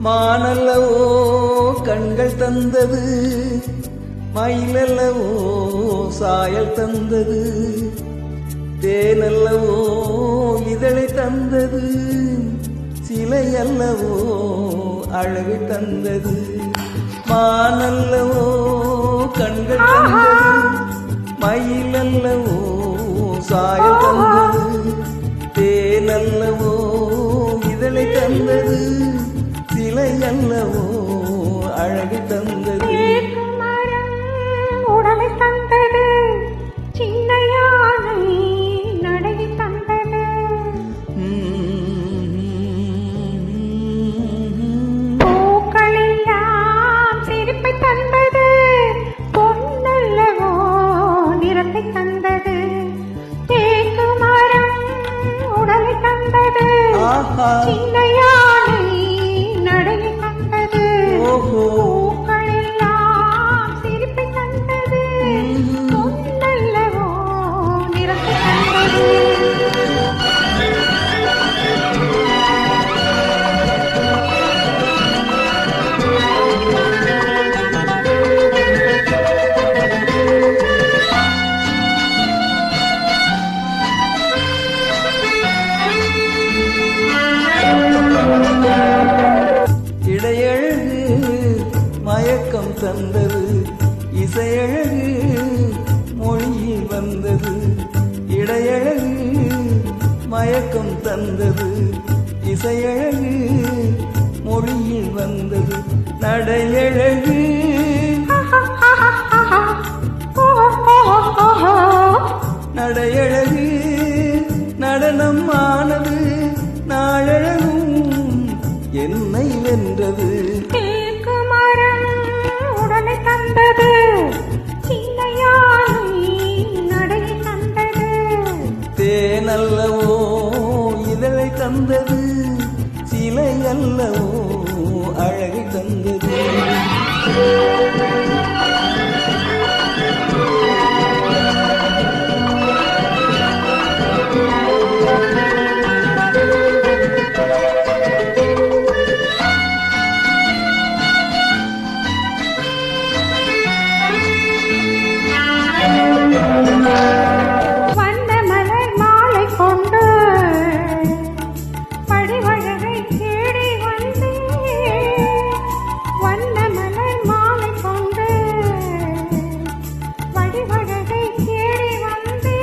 மானல்லவோ கண்கள் தந்தது, மயிலல்லவோ சாயல் தந்தது, தேனல்லவோ இதழை தந்தது, சிலை அல்லவோ அழகை தந்தது. மானல்லவோ கண்கள் தந்தது, மயிலல்லவோ சாயல் தந்தது, தேனல்லவோ இதழை தந்தது, சிலை அல்லவோ அழகை தந்தது. உடலை தந்தது, சின்ன யானை நடை தந்தது, பூக்களெல்லாம் சிரிப்பை தந்தது, பொன்னல்லவோ நிறத்தை தந்தது. தேக்கு மரம் உடலை தந்தது, சின்ன யானை நடை தந்தது, பூக்களெல்லாம் சிரிப்பை தந்தது, பொன்னல்லவோ நிறத்தை தந்தது. இடையழகு மயக்கம் தந்தது, இசையழகு மொழியில் வந்தது. இடையழகு மயக்கம் தந்தது, இசையழகு மொழியில் வந்தது. நடையழகு நடையழகு நடனம் ஆனது, நாழகும் என்னை வென்றது. தேக்கு மரம் உடலை தந்தது, சின்ன யானை நடை தந்தது, தேனல்லவோ இதழை தந்தது, சிலை அல்லவோ அழகை தந்தது. வண்ண மலர் மாலை கொண்டு படிவழகை தேடி வந்தே, வண்ண மலர் மாலை கொண்டு படிவழகை தேடி வந்தே,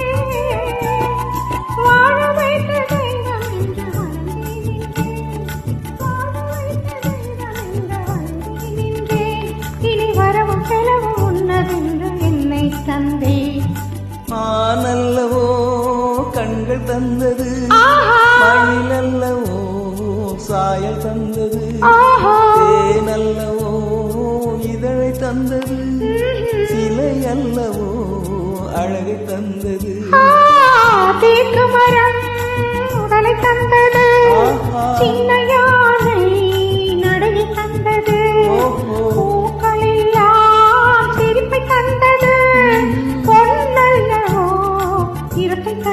வாழ வைத்த தெய்வம் என்று வந்தே நின்றேன், வாழ வைத்த தெய்வம் என்று வந்தே நின்றேன், இனி வரவும் செலவும் உன்னதென்று என்னை தந்தே. மானல்லவோ கண்கள் தந்தது, மயிலல்லவோ சாயல் தந்தது, தேனல்லவோ இதழை தந்தது, சிலை அல்லவோ அழகை தந்தது. தேக்கு மரம் உடலை தந்தது, சின்ன யானை நடை தந்தது,